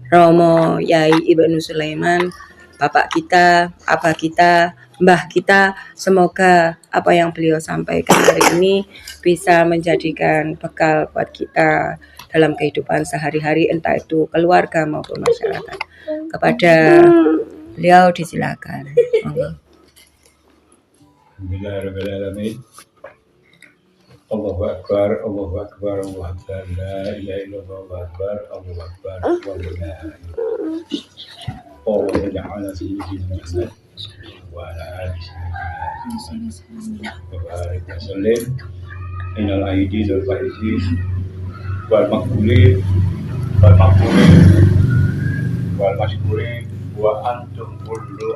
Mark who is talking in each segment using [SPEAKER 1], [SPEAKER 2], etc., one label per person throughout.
[SPEAKER 1] Romo Yai Ibnu Sulaiman, bapak kita, abah kita, mbah kita, semoga apa yang beliau sampaikan hari ini bisa menjadikan bekal buat kita dalam kehidupan sehari-hari, entah itu keluarga maupun masyarakat. Kepada beliau disilakan.
[SPEAKER 2] Bismillahirrahmanirrahim. Allahu Akbar, Allahu Akbar, Allahu Akbar, la ilaha illallah, Allahu Akbar, Allahu Akbar, Allahu Akbar. Allahumma ja'alna sayyidina Muhammad wa ala alihi sayyidina wa barik wa sallim innal aidin wal faizin wal maqbulin wal maqbulin wal mashkurin wa antum kullu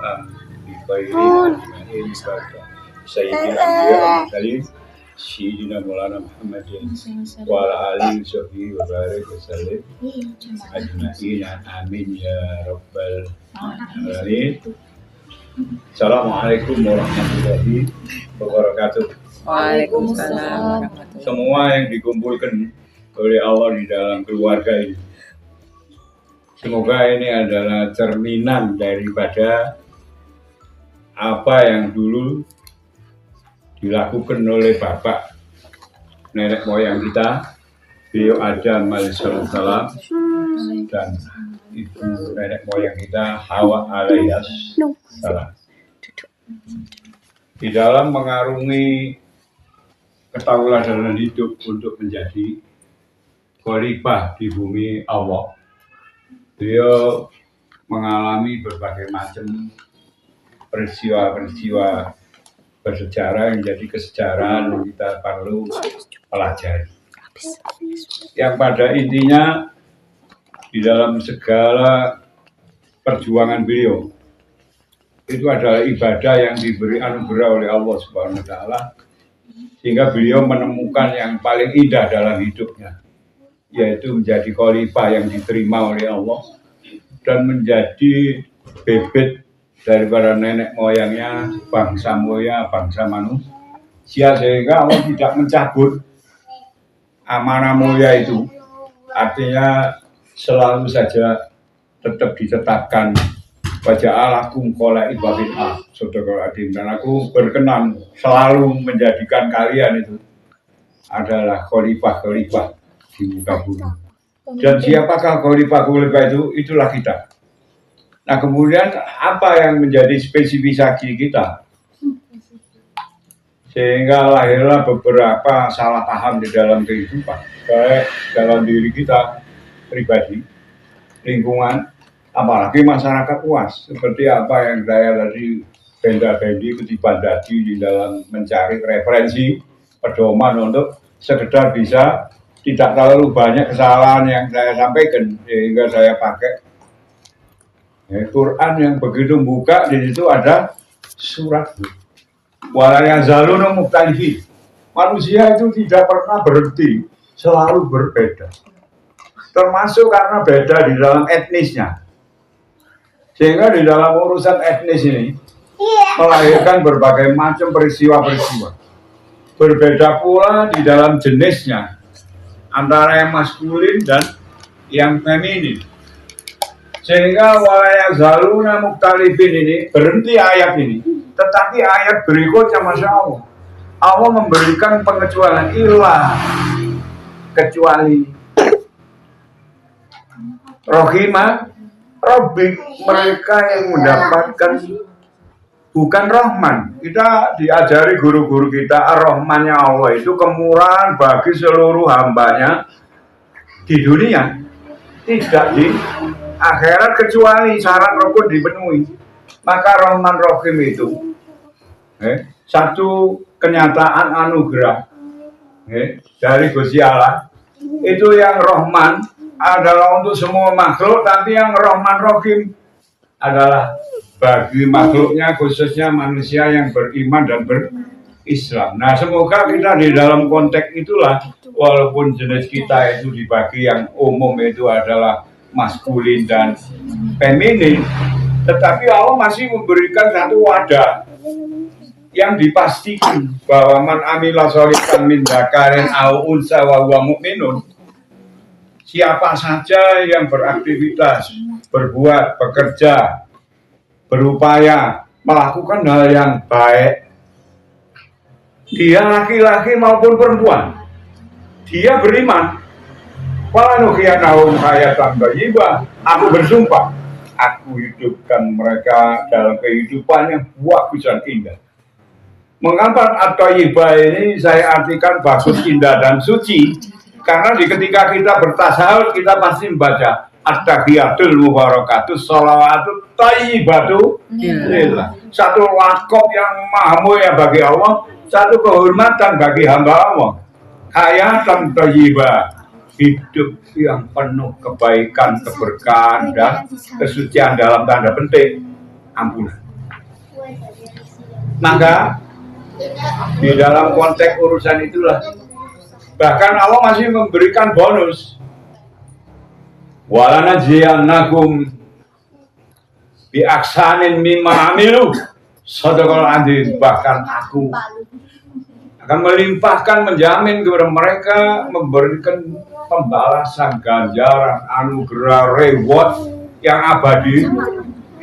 [SPEAKER 2] bi khairin ajmain sayyidina Muhammad salim Sayyidina Maulana Muhammadin wa ala alihi washabihi wa barik wa sallim ajma'in amin ya rabbal alamin. Assalamualaikum warahmatullahi wabarakatuh.
[SPEAKER 1] Waalaikumsalam.
[SPEAKER 2] Semua yang dikumpulkan oleh Allah di dalam keluarga ini, semoga ini adalah cerminan daripada apa yang dulu dilakukan oleh bapak nenek moyang kita, beliau Adam alaihissalam, dan ibu nenek moyang kita Hawa alaihissalam, di dalam mengarungi ketauladan hidup untuk menjadi khalifah di bumi Allah. Beliau mengalami berbagai macam peristiwa-peristiwa bersejarah yang jadi kesejarahan yang kita perlu pelajari. Yang pada intinya di dalam segala perjuangan beliau itu adalah ibadah yang diberi anugerah oleh Allah Subhanahu wa taala, sehingga beliau menemukan yang paling indah dalam hidupnya, yaitu menjadi khalifah yang diterima oleh Allah dan menjadi bibit daripada nenek moyangnya bangsa mulia, bangsa manusia, sehingga Allah tidak mencabut amanah mulia itu. Artinya selalu saja tetap ditetapkan waja'alakum khala'ifa fil ardh, sadaqal adzim, dan aku berkenan selalu menjadikan kalian itu adalah khalifah-khalifah di muka bumi. Dan siapakah khalifah-khalifah itu? Itulah kita. Nah, kemudian apa yang menjadi spesifikasi kita sehingga lahirlah beberapa salah paham di dalam kehidupan, baik dalam diri kita pribadi, lingkungan, apalagi masyarakat luas. Seperti apa yang saya tadi benda-bendi ketibadati di dalam mencari referensi pedoman untuk sekedar bisa tidak terlalu banyak kesalahan yang saya sampaikan, sehingga saya pakai Quran yang begitu buka, di situ ada surat wala yazaluna mukhtalifin. Manusia itu tidak pernah berhenti, selalu berbeda. Termasuk karena beda di dalam etnisnya. Sehingga di dalam urusan etnis ini melahirkan berbagai macam peristiwa-peristiwa. Berbeda pula di dalam jenisnya, antara yang maskulin dan yang feminin. Sehingga wala yazaluna mukhtalifin ini berhenti ayat ini, tetapi ayat berikutnya Masya Allah, Allah memberikan pengecualian, ilah kecuali rohimah Rabbik, mereka yang mendapatkan bukan Rahman. Kita diajari guru-guru kita, Ar-Rahmannya Allah itu kemurahan bagi seluruh hambanya di dunia, tidak di akhirat, kecuali syarat rukun dipenuhi. Maka Rahman Rahim itu satu kenyataan anugerah dari Gusti Allah. Itu yang Rahman adalah untuk semua makhluk, tapi yang Rahman Rahim adalah bagi makhluknya, khususnya manusia yang beriman dan berislam. Nah, semoga kita di dalam konteks itulah, walaupun jenis kita itu dibagi yang umum itu adalah maskulin dan feminin, tetapi Allah masih memberikan satu wadah yang dipastikan bahwa man amila sholihan min dzakarin aw unsa wa huwa mu'minun, siapa saja yang beraktivitas, berbuat, bekerja, berupaya melakukan hal yang baik, dia laki-laki maupun perempuan, dia beriman. Walanuhyiannahum hayatan thayyibah. Aku bersumpah, aku hidupkan mereka dalam kehidupan yang bagus dan indah. Mengapa at-thayyibah ini saya artikan bagus, indah, dan suci? Karena ketika kita bertasawuf, kita pasti membaca at-tahiyatul mubarakatus sholawatut thayyibatu lillah. Satu lakop yang maha mulia bagi Allah, satu kehormatan bagi hamba Allah. Hayatan thayyibah, hidup yang penuh kebaikan, keberkahan, dan kesucian dalam tanda petik ampunan. Maka di dalam konteks urusan itulah bahkan Allah masih memberikan bonus. Walanajziyannakum bi aksanin mimma amilu sadaqal adzim. Bahkan aku akan melimpahkan, menjamin kepada mereka, memberikan pembalasan, ganjaran, anugerah, reward yang abadi,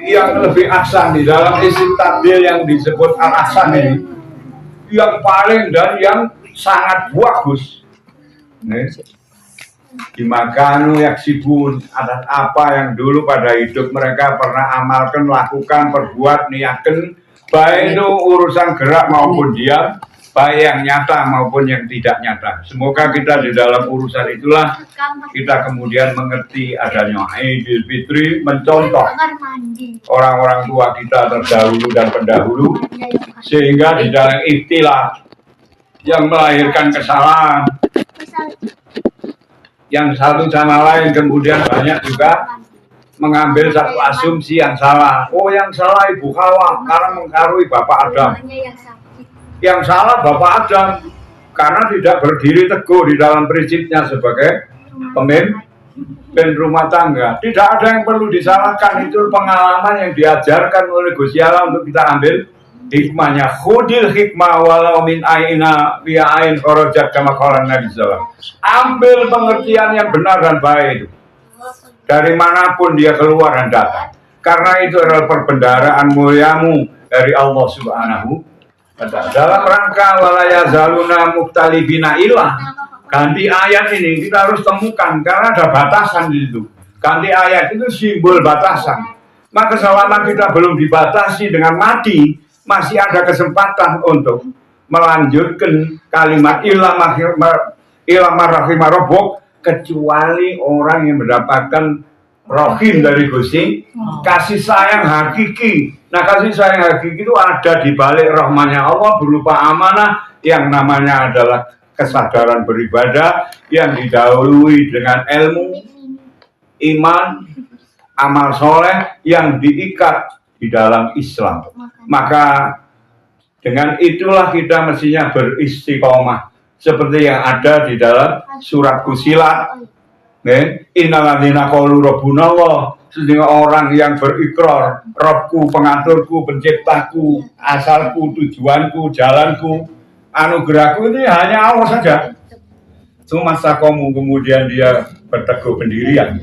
[SPEAKER 2] yang lebih ahsan. Di dalam isim tabdil yang disebut al-ahsan ini, yang paling dan yang sangat bagus. Dimakanu yaksibun, atas apa yang dulu pada hidup mereka pernah amalkan, lakukan, perbuat, niatkan, baik itu urusan gerak maupun diam, baik yang nyata maupun yang tidak nyata. Semoga kita di dalam urusan itulah kita kemudian mengerti adanya Idul Fitri, mencontoh orang-orang tua kita terdahulu dan pendahulu, sehingga di dalam ikhtilaf yang melahirkan kesalahan, yang satu sama lain kemudian banyak juga mengambil satu asumsi yang salah. Oh, yang salah Ibu Hawa karena mengkarui Bapak Adam. Yang salah Bapak Adam karena tidak berdiri teguh di dalam prinsipnya sebagai pemimpin rumah tangga. Tidak ada yang perlu disalahkan, itu pengalaman yang diajarkan oleh Gusti Allah untuk kita ambil hikmahnya. Khudil hikmah walau min aina fi ain kharajat kama qala Nabi sallallahu. Ambil pengertian yang benar dan baik itu dari manapun dia keluar dan datang, karena itu adalah perbendaharaan muliamu dari Allah Subhanahu. Dalam rangka walaya zaluna muktalibina ilah, ganti ayat ini kita harus temukan karena ada batasan di situ. Ganti ayat itu simbol batasan. Maka selama kita belum dibatasi dengan mati, masih ada kesempatan untuk melanjutkan kalimat ilah rahimah rabbuk, kecuali orang yang mendapatkan rohim dari Gusti, kasih sayang hakiki. Nah, kasih sayang hakiki itu ada di balik rahmanya Allah berupa amanah yang namanya adalah kesadaran beribadah yang didahului dengan ilmu, iman, amal soleh yang diikat di dalam Islam. Maka dengan itulah kita mestinya beristiqomah seperti yang ada di dalam surat Fussilat. Innalladzina qalu rabbuna Allah, sehingga orang yang berikrar Robku, pengaturku, penciptaku, asalku, tujuanku, jalanku, anugerahku, ini hanya Allah saja. Sumasakomu, kemudian dia berteguh pendirian.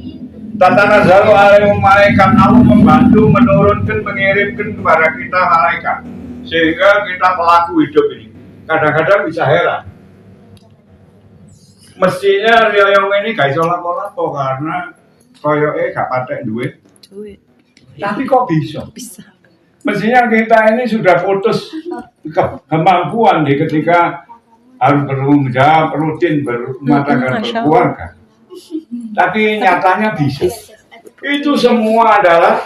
[SPEAKER 2] Tatanazzalu alaihim malaikat, Allah membantu, menurunkan, mengirimkan kepada kita malaikat, sehingga kita pelaku hidup ini kadang-kadang bisa heran. Mestinya riyong ini gak iso lapo-lapo karena koyoke gak patek duit. Tapi kok bisa? Mestinya kita ini sudah putus kemampuan ketika harus bertanggung jawab, rutin berumah tangga, berkeluarga. Tapi nyatanya bisa. Itu semua adalah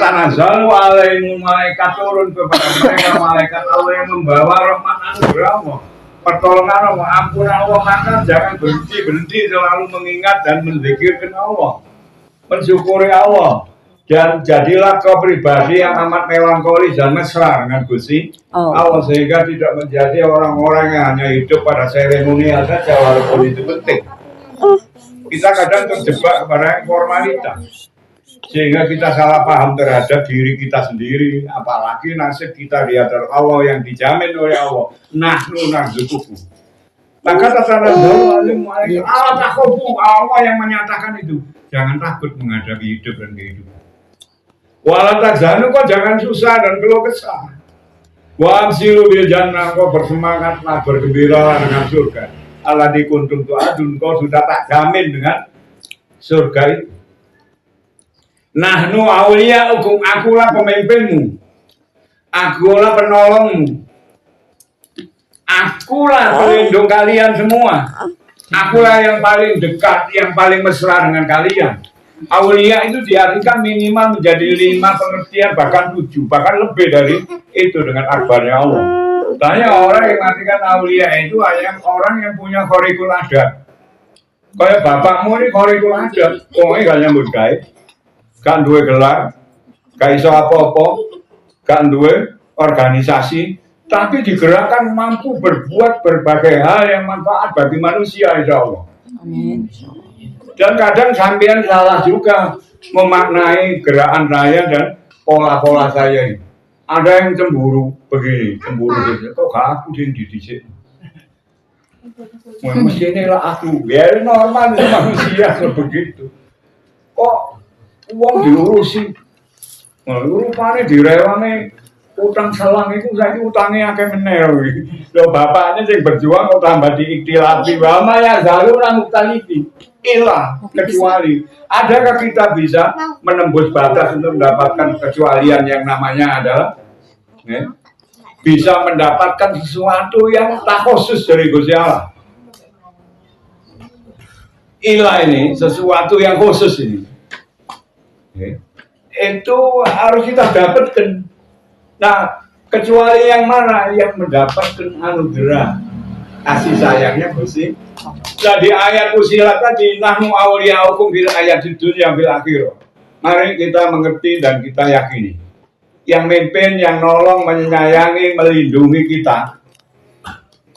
[SPEAKER 2] tanazzalu alaihim malaikat, turun kepada mereka malaikat Allah yang membawa rahmat anugerah Allah, pertolongan Allah, ampunan Allah. Maka jangan berhenti selalu mengingat dan menzikirkan Allah, mensyukuri Allah, dan jadilah kau pribadi yang amat melankolis dan mesra dengan Gusti Allah, sehingga tidak menjadi orang-orang yang hanya hidup pada seremonial saja walaupun itu penting. Kita kadang terjebak kepada formalitas sehingga kita salah paham terhadap diri kita sendiri, apalagi nasib kita di hadapan Allah yang dijamin oleh Allah. Nahnu narzuqukum Maka tatanazzalu alaihim takhafu, Allah yang menyatakan itu. Jangan takut menghadapi hidup dan kehidupan. Wala tahzanu, kok jangan susah dan keluh kesah. Wa absiru bil jannah, kau bersemangatlah, bergembiralah dengan surga. Allati kuntum tu'adun, kau sudah tak jamin dengan surga itu. Nahnu awliya'ukum, akulah pemimpinmu, akulah penolongmu, akulah pelindung kalian semua, akulah yang paling dekat, yang paling mesra dengan kalian. Aulia itu diartikan minimal menjadi 5 pengertian, bahkan 7, bahkan lebih dari itu dengan akbarnya Allah. Tanya orang yang mengatakan aulia itu hanya orang yang punya khorikul adat. Kayak bapakmu ini khorikul adat, pokoknya gak nyambut gawe, gak duwe gelar, gak iso apa-apa, gak duwe organisasi, tapi digerakkan mampu berbuat berbagai hal yang manfaat bagi manusia, insya Allah.
[SPEAKER 1] Amin.
[SPEAKER 2] Dan kadang sampean salah juga memaknai gerakan saya dan pola-pola saya ini. Ada yang cemburu begini, cemburu gitu. Kok gak aku yang dididik? Mestinya lah aku, biar normal manusia begitu. Kok uang diurusi? Rupanya direwani utang selang itu saya utangnya akan menel. Loh bapaknya yang berjuang kok tambah diiktilafi. Bama ya zalu orang utalifi. Ilah kecuali. Adakah kita bisa menembus batas untuk mendapatkan kecualian yang namanya adalah bisa mendapatkan sesuatu yang tak khusus dari Gusti Allah. Ilah ini sesuatu yang khusus ini. Itu harus kita dapatkan. Nah, kecuali yang mana yang mendapatkan anugerah kasih sayangnya Gusti. Nah, di ayat Fussilat tadi, nahnu awliya'ukum bil ayat dunya bil akhirah. Mari kita mengerti dan kita yakini. Yang mimpin, yang nolong, menyayangi, melindungi kita,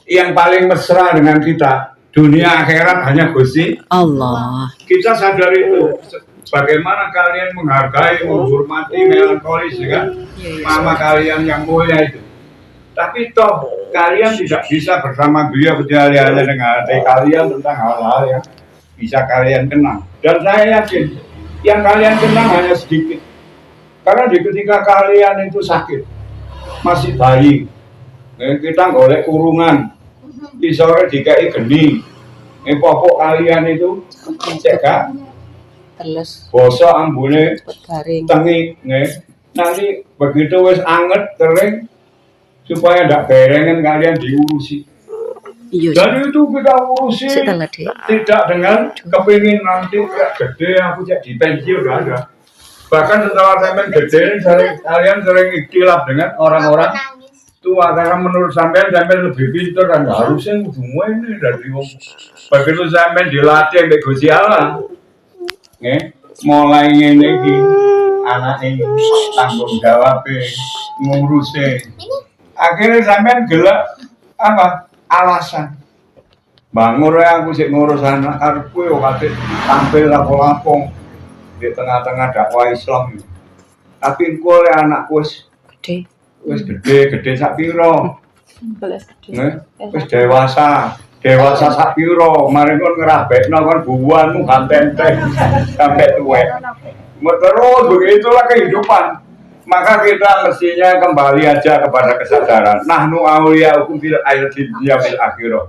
[SPEAKER 2] yang paling mesra dengan kita, dunia akhirat hanya Gusti Allah. Kita sadar itu. Bagaimana kalian menghargai, menghormati, melankolis dengan mama kalian yang mulia itu. Tapi toh kalian tidak bisa bersama beliau kecuali hanya dengan hati kalian tentang hal-hal yang bisa kalian kenang. Dan saya yakin yang kalian kenang hanya sedikit. Karena di ketika kalian itu sakit, masih bayi, kita golek kurungan, di sore dikai geni, popok kalian itu cekak, bosok ambune tengi, nanti begitu wis anget kering supaya tidak berengan kalian diurusi. Dan itu kita urusi tidak dengan kepingin nanti gede aku jadi pensiun, tidak ada. Bahkan setelah sampai gede kalian sering ikhtilaf dengan orang-orang tua karena menurut sampai lebih pintar dan harusnya semua ini dari begitu sampai dilatih oleh Gusti Allah. Mulai ngene iki anake tanggung jawab ngurusi. Akhirnya sampean gelak apa? Alasan. Bangun ya aku sik ngurus anak karepku yo kate tampil lapo-lapo di tengah-tengah dakwah Islam. Tapi engko le anakku wis gede sak piro? Wis dewasa sak piro? Mari kon ngrabekno kon buanmu ganteng sampai tuwek. Terus begitulah kehidupan. Maka kita mestinya kembali aja kepada kesadaran. Nahnu awliya'ukum fil hayatid dunya fil akhirah.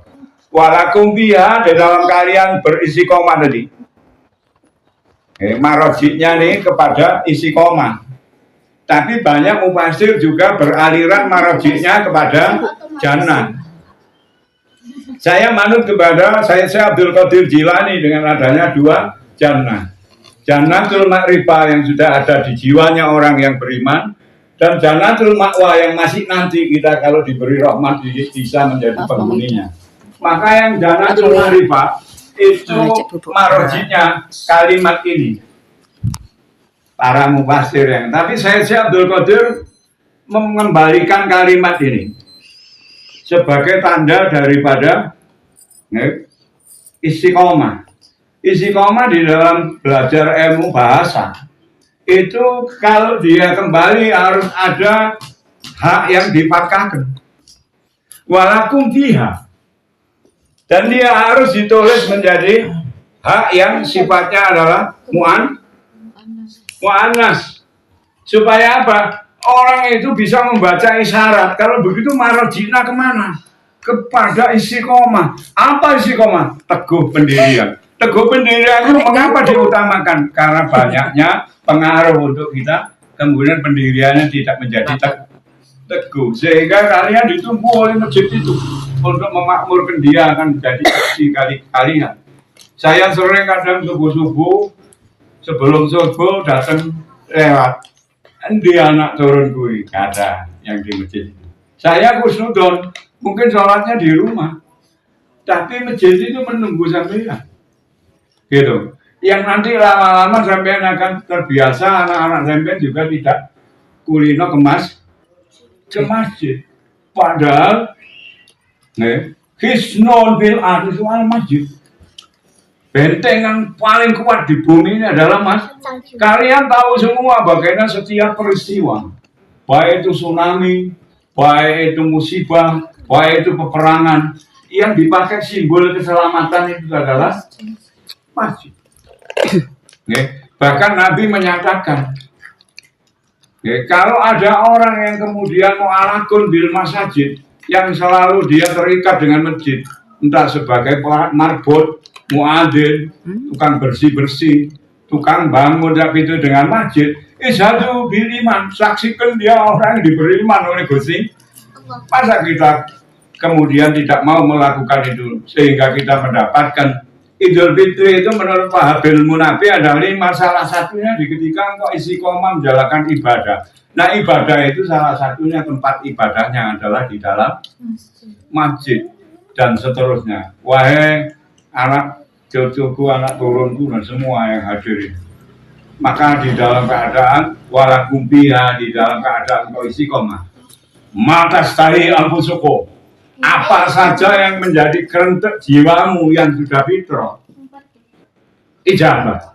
[SPEAKER 2] Walakum biha, di dalam kalian beristiqomah tadi. Marojiknya nih kepada istiqomah. Tapi banyak mufassir juga beraliran marojiknya kepada jannah. Saya manut kepada saya Abdul Qadir Jilani dengan adanya 2 jannah. Jannatul Ma'rifah yang sudah ada di jiwanya orang yang beriman, dan Jannatul Ma'wa yang masih nanti kita kalau diberi rahmat bisa menjadi penghuninya. Maka yang Jannatul Ma'rifah itu marojiknya kalimat ini. Para mufassir yang, tapi saya Abdul Qadir mengembalikan kalimat ini sebagai tanda daripada istiqomah. Istiqomah di dalam belajar ilmu bahasa itu kalau dia kembali harus ada hak yang dipatahkan. Walakum fiha, Dan dia harus ditulis menjadi hak yang sifatnya adalah mu'annas. Supaya apa? Orang itu bisa membaca isyarat. Kalau begitu marjina kemana? Kepada istiqomah. Apa istiqomah? Teguh pendirian. Teguh pendirian itu mengapa diutamakan? Karena banyaknya pengaruh untuk kita, kemudian pendiriannya tidak menjadi teguh. Sehingga kalian ditunggu oleh masjid itu untuk memakmurkan dia akan menjadi saksi kalian. Saya sering kadang subuh-subuh, sebelum subuh datang lewat. Dia anak turun gue, ada yang di masjid. Saya khusnudon, mungkin sholatnya di rumah. Tapi masjid itu menunggu sampean. Gitu. Yang nanti lama-lama sampean akan terbiasa, anak-anak sampean juga tidak kulino ke masjid. Padahal hisnul bil ardi soal masjid. Benteng yang paling kuat di bumi ini adalah kalian tahu semua bagaimana setiap peristiwa, baik itu tsunami, baik itu musibah, baik itu peperangan, yang dipakai simbol keselamatan itu adalah masjid. Bahkan Nabi menyatakan, kalau ada orang yang kemudian mu'alakun bil masjid, yang selalu dia terikat dengan masjid, entah sebagai marbot, muadzin, tukang bersih-bersih, tukang bangun tapi itu dengan masjid, isyhadu bil iman, saksikan dia orang yang diberi iman oleh Gusti. Masa kita kemudian tidak mau melakukan itu sehingga kita mendapatkan Idul Fitri itu menurut Pak Habil Munafi adalah salah satunya di ketika engkau istiqomah menjalankan ibadah. Nah, ibadah itu salah satunya tempat ibadahnya adalah di dalam masjid dan seterusnya. Wahai anak cucuku, anak turunku dan semua yang hadir, maka di dalam keadaan walakumpiha, di dalam keadaan kau istiqomah, mata stahi anfusukum, apa saja yang menjadi kerentek jiwamu yang sudah fitrah, ijabah.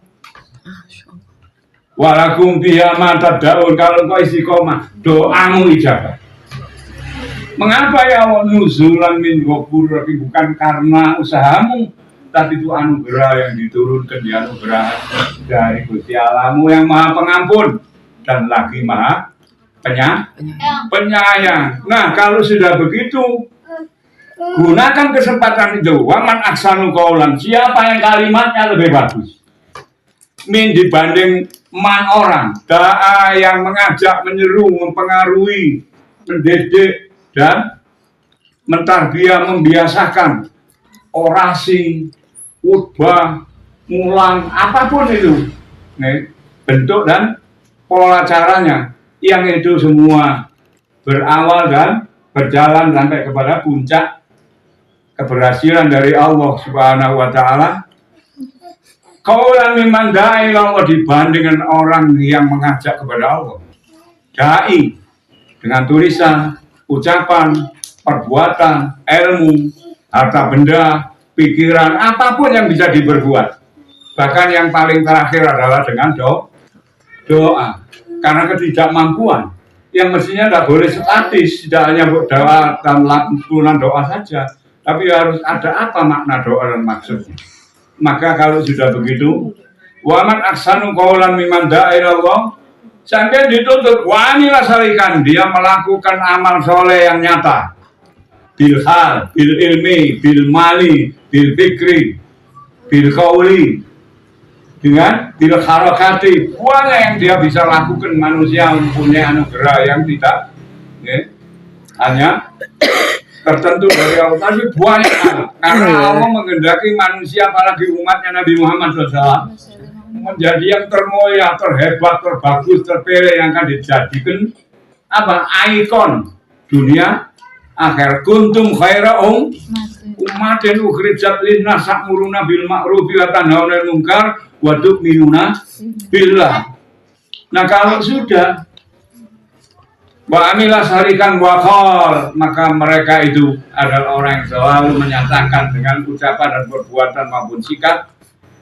[SPEAKER 2] Walakumpiha mata daun, kalau kau istiqomah, doamu ijabah. Mengapa ya nuzulan min ghafur, bukan karena usahamu, tapi itu anugerah yang diturunkan, di anugerah dari Gusti Allahmu yang Maha Pengampun dan lagi Maha Penyayang. Nah, kalau sudah begitu, gunakan kesempatan itu. Waman aksanu qaulan, siapa yang kalimatnya lebih bagus min dibanding man orang, da'a yang mengajak, menyeru, mempengaruhi, mendidik dan mentarbiyah, membiasakan orasi, khutbah, mulang, apapun itu, bentuk dan pola caranya, yang itu semua berawal dan berjalan sampai kepada puncak keberhasilan dari Allah Subhanahu wa Ta'ala. Qaulan mimman da'i Allah, dibandingkan orang yang mengajak kepada Allah. Da'i dengan tulisan, ucapan, perbuatan, ilmu, harta benda, pikiran, apapun yang bisa diperbuat. Bahkan yang paling terakhir adalah dengan doa. Karena ketidakmampuan yang mestinya tidak boleh statis, tidak hanya doa dan lantunan doa saja, tapi harus ada apa makna doa dan maksudnya. Maka kalau sudah begitu, waman aksanu qaulan mimman da'a ilallah, sampai dituntut wanilah salikan, dia melakukan amal soleh yang nyata, bil hal, bil ilmi, bil mali, bil fikri, bil qauli, dengan bil harakati, banyak yang dia bisa lakukan. Manusia mempunyai anugerah yang tidak hanya tertentu dari Allah, tapi banyak karena Allah menghendaki manusia, apalagi umatnya Nabi Muhammad SAW, menjadi yang termulia, terhebat, terbagus, terpilih, yang akan dijadikan apa? Ikon dunia akhir. Kuntum khaira ummatin ukhrijat linnas ta'muruna bil ma'ruf wa tanhauna 'anil munkar wa tu'minuna billah. Nah, kalau sudah wa amilah sarikan wa qol, maka mereka itu adalah orang yang selalu menyatakan dengan ucapan dan perbuatan maupun sikap,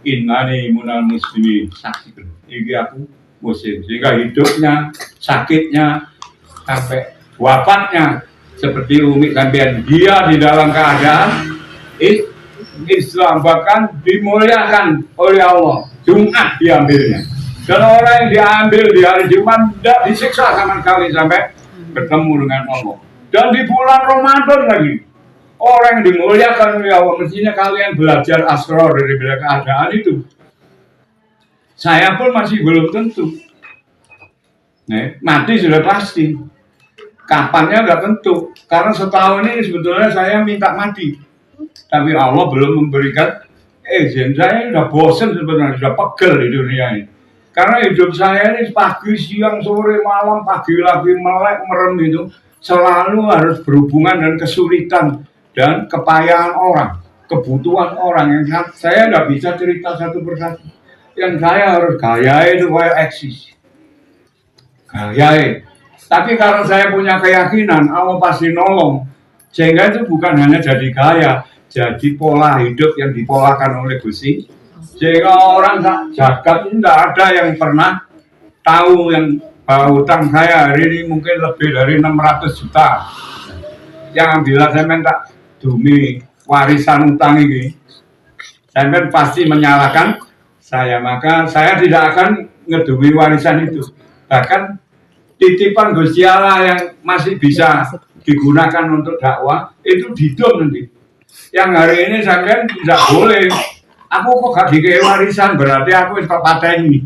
[SPEAKER 2] innani munal muslimin, saksikan iki aku muslim, sehingga hidupnya, sakitnya, sampai wafatnya seperti Umi sampean, dia di dalam keadaan Islam, bahkan dimuliakan oleh Allah. Jumat diambilnya. Dan orang yang diambil di hari Jumat tidak disiksa sama sekali sampai bertemu dengan Allah. Dan di bulan Ramadan lagi, orang yang dimuliakan oleh Allah, mestinya kalian belajar asrar dari keadaan itu. Saya pun masih belum tentu. Mati sudah pasti. Kapannya nggak tentu. Karena setahun ini sebetulnya saya minta mati. Tapi Allah belum memberikan izin. Saya sudah bosan sebenarnya, sudah pegel di dunia ini. Karena hidup saya ini pagi, siang, sore, malam, pagi lagi, melek, merem itu selalu harus berhubungan dengan kesulitan dan kepayahan orang, kebutuhan orang yang saya nggak bisa cerita satu persatu. Yang saya harus gaya itu kayak eksis, gaya. Tapi kalau saya punya keyakinan Allah pasti nolong, sehingga itu bukan hanya jadi gaya, jadi pola hidup yang dipolakan oleh Gusti. Sehingga orang jagat ini tidak ada yang pernah tahu yang hutang saya hari ini mungkin lebih dari 600 juta. Yang bila saya minta demi warisan utang ini, saya pasti menyalahkan saya. Maka saya tidak akan ngedumi warisan itu. Bahkan titipan Gusti Allah yang masih bisa digunakan untuk dakwah itu didom nanti. Yang hari ini saya tidak boleh. Aku kok gak dikei warisan, berarti aku tak pateni.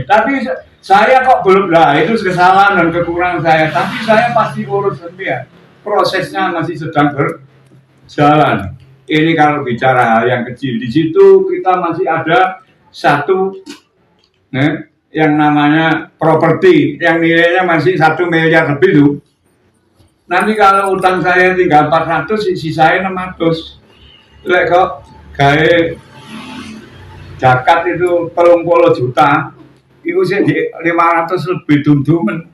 [SPEAKER 2] Tapi saya kok belum, lah itu kesalahan dan kekurangan saya. Tapi saya pasti urus sendiri. Prosesnya masih sedang berjalan. Ini kalau bicara hal yang kecil. Di situ kita masih ada satu yang namanya properti yang nilainya masih 1 miliar lebih tuh. Nanti kalau utang saya tinggal 400, sisa saya 600. Lek kok kayak zakat itu 30 juta, itu sih 500 lebih dum-dumen.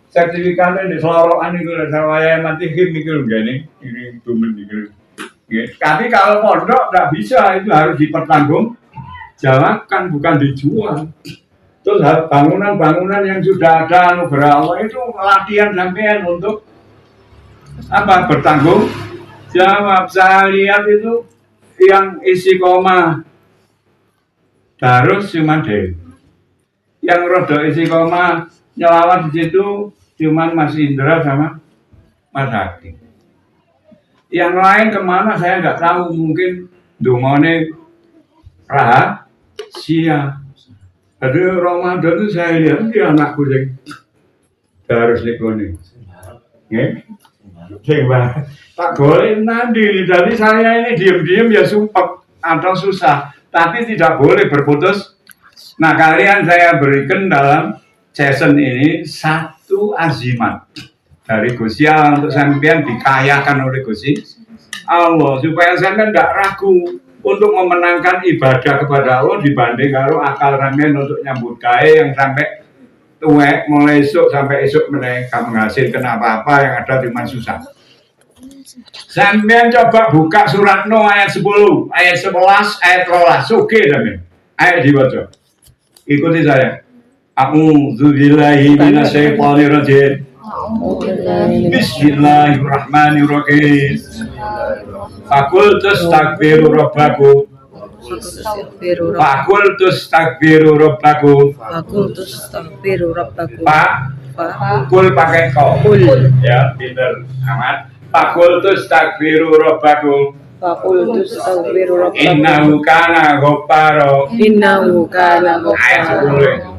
[SPEAKER 2] Sertifikatnya di selorokan itu saya mati mikir gini, ini dumen mikir. Tapi kalau pondok tidak bisa, itu harus dipertanggungjawabkan, bukan dijual. Terus bangunan-bangunan yang sudah ada anugerah Allah itu latihan sampean untuk apa? Bertanggung jawab. Saya lihat itu yang isi koma Darus cuma deh. Yang rodo isi koma nyelawat di situ cuman Mas Indra sama Mas Haki. Yang lain kemana saya nggak tahu, mungkin dungone rahasia. Jadi Ramadan itu saya lihat dia anakku yang Darus Nikoni. Coba tak boleh nanti. Jadi saya ini diam-diam ya sumpah atau susah. Tapi tidak boleh berputus. Nah, kalian saya berikan dalam season ini satu azimat dari Gusti Allah untuk sampean dikayakan oleh Gusti Allah supaya sampean tidak ragu untuk memenangkan ibadah kepada Allah dibanding kalau akal sampean untuk nyambut gawe yang sampai tuwek mulai esok sampai esok mereka menghasilkan apa-apa yang ada cuma susah. Sampean coba buka surat Nuh ayat 10, ayat 11, ayat 12. Oke, sampean. Ayat dibaca. Ikuti saya. A'udzu billahi minasyaitonir rajim. Bismillahirrahmanirrahim. Fakul tastakbiru rabbakum. Fakul tastakbiru rabbakum. Pak, kul pakai kau. Ya, pinter amat. Fakultus takbiru rabbakum. Innahu kana ghaffaro. Ayat 10.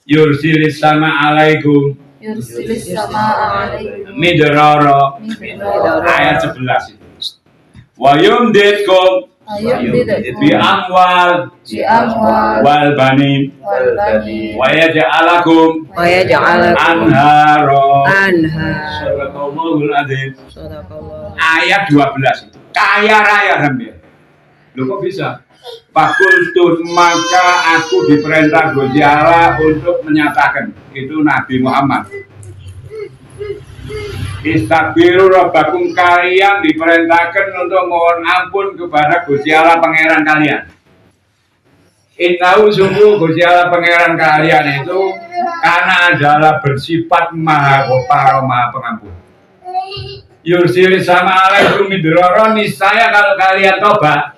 [SPEAKER 2] Yursilis sama alaikum. Midrara. Ayat 11. Wa yumditkum bi amwal wal banin wa yaj'alakum anhara. Sadaqallahul adzim. Ayat 12 itu kaya raya sampean. Lho kok bisa? Fakultun, maka aku diperintah Gusti Allah untuk menyatakan itu Nabi Muhammad. Istaghfiru rabbakum, kalian diperintahkan untuk mohon ampun kepada Gusti Allah pangeran kalian. Innahu, sungguh Gusti Allah pangeran kalian itu karena adalah bersifat maha ghafar, maha pengampun. Yursil sama alaikum midroro, niscaya kalau kalian tobat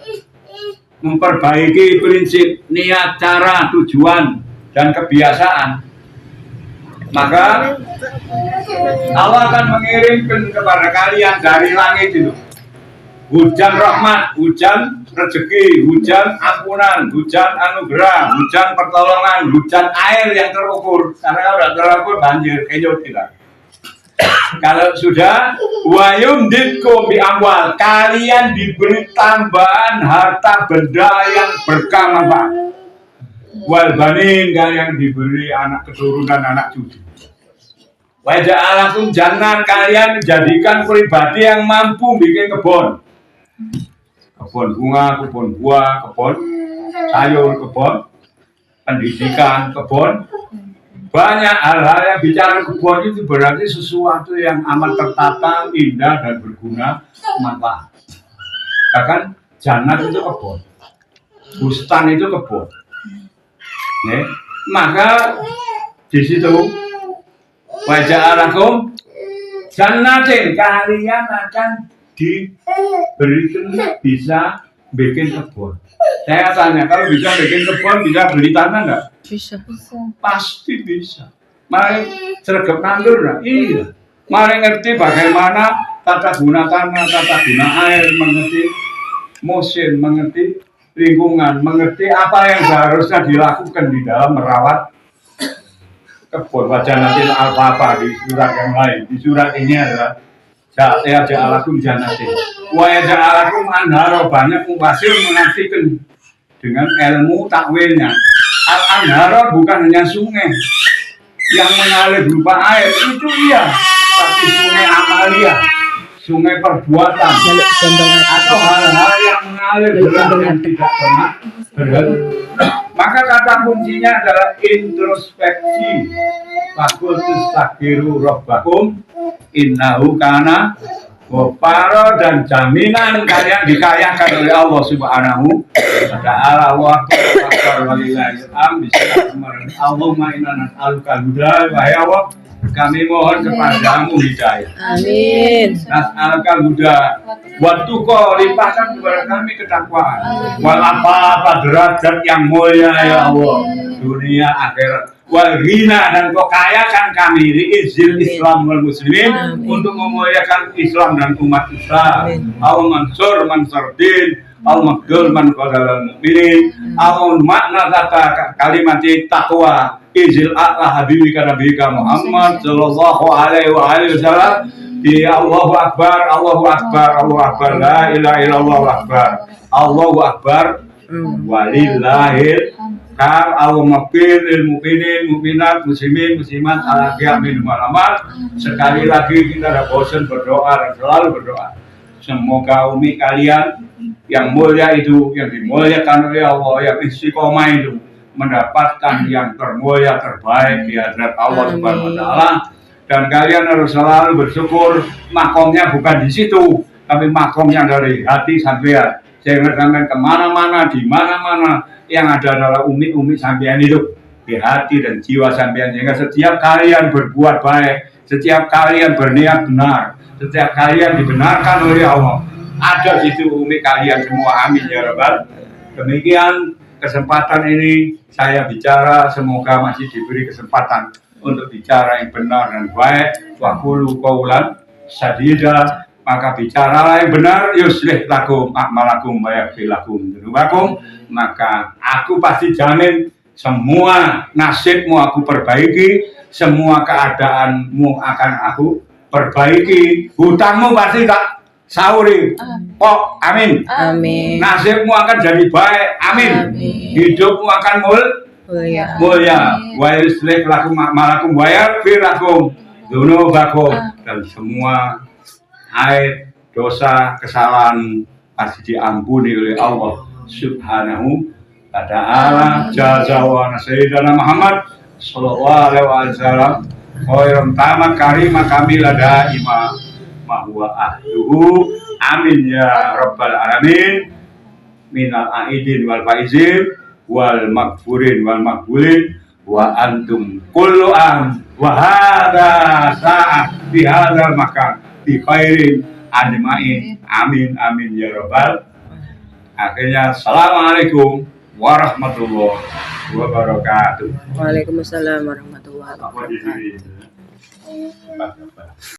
[SPEAKER 2] memperbaiki prinsip, niat, cara, tujuan, dan kebiasaan, maka Allah akan mengirimkan kepada kalian dari langit itu hujan rahmat, hujan rezeki, hujan ampunan, hujan anugerah, hujan pertolongan, hujan air yang terukur. Karena kalau tidak terukur banjir, kenyot tidak. Kalau sudah wayum ditkum bi amwal, kalian diberi tambahan harta benda yang berkah manfaat. Wal banin, kalian diberi anak keturunan, anak cucu. Wa ja'alakum jangan kalian jadikan pribadi yang mampu bikin kebun. Kebun bunga, kebun buah, kebun sayur, kebun pendidikan, kebun banyak hal-hal yang bicara kebun itu berarti sesuatu yang amat tertata, indah dan berguna, manfaat. Bahkan jannah itu kebun, bustan itu kebun. Maka di situ wajah alakum jannatin, kalian akan diberikan bisa bikin kebun. Saya tanya, kalau bisa bikin kebun, bisa beli tanah enggak?
[SPEAKER 1] Bisa.
[SPEAKER 2] Pasti bisa. Mari sergap nandur enggak? Iya. Mari ngerti bagaimana tata guna tanah, tata guna air, mengerti musim, mengerti lingkungan, mengerti apa yang seharusnya dilakukan di dalam merawat kebun. Wajah nanti apa-apa di surat yang lain. Di surat ini adalah ja'alakum jannatin wa ja'alakum anharo, banyak mufasir mengartikan dengan ilmu takwilnya. Al-anharo bukan hanya sungai yang mengalir berupa air, itu iya, tapi sungai amalia, sungai perbuatan, atau hal-hal yang mengalir deras yang tidak pernah berhenti. Maka kata kuncinya adalah introspeksi. Fakultus takbiru robbakum innahu kana Goparo, dan jaminan kalian dikayakan oleh Allah Subhanahu wa ta'ala. Wa akbar walillahil hamd. Allahumma inna nas'aluka al-huda, wahai Allah, kami mohon kepadamu hidayah.
[SPEAKER 1] Amin.
[SPEAKER 2] Nas'aluka al-huda wa tuqa, limpahkan kepada kami ketakwaan. Wal apa derajat yang mulia ya Allah, dunia akhirat. Wal ghina, dan kau kayakan kami liizil Islam wal muslimin, untuk memuliakan Islam dan umat Islam. Allah mansur din, Allah magdul man qadal mu'minin. Allah makna kata kalimat taqwa izil a'la habibika nabiyika Muhammad sallallahu alaihi wasallam. Ya Allahu akbar, Allahu akbar, Allahu akbar, la ilaha illallah akbar, Allahu akbar, walillahil kar. Allah maghfir lil mu'minin mu'minat muslimin muslimat ala qiyamin malamat. Sekali lagi kita tidak bosan berdoa dan selalu berdoa. Semoga umi kalian yang mulia itu, yang dimuliakan oleh Allah, yang istiqomah itu, mendapatkan yang termulia terbaik di hadirat Allah Subhanahu wa taala. Dan kalian harus selalu bersyukur, makomnya bukan di situ, tapi makomnya dari hati sampean. Jangan sampai kemana-mana, di mana-mana, yang ada adalah umi-umi sampean itu di hati dan jiwa sampean. Sehingga setiap kalian berbuat baik, setiap kalian berniat benar, setiap kalian dibenarkan oleh Allah, ada di situ umi kalian semua. Amin ya rabbal. Demikian kesempatan ini saya bicara, semoga masih diberi kesempatan untuk bicara yang benar dan baik. Wa qulu qaulan sadida, maka bicaralah yang benar. Yuslih lakum a'malakum wa yaghfir lakum dzunubakum, maka aku pasti jamin semua nasibmu aku perbaiki, semua keadaanmu akan aku perbaiki, hutangmu pasti tak sauri. Kok amin.
[SPEAKER 1] Amin.
[SPEAKER 2] Nasibmu akan jadi baik. Amin. Hidupmu akan mulia. Wa yuslih lakum a'malakum wa yaghfir lakum dzunubakum, dan semua aib, dosa, kesalahan pasti diampuni oleh Allah Subhanahu wa ta'ala. Jazawana Sayyidina Muhammad sallallahu alaihi wasallam khairan tamat karimah kamila daima mahwa ahluhu. Amin ya rabbal alamin. Minal aidin wal faizin wal maghfurin wal maqbulin wa antum kullu am wa hadha sa'at fi hadzal makan bi khairin ajmain. Amin amin ya rabbal. Akhirnya assalamualaikum warahmatullahi wabarakatuh.
[SPEAKER 1] Waalaikumsalam warahmatullahi
[SPEAKER 2] Apa di
[SPEAKER 1] wabarakatuh.
[SPEAKER 2] sini?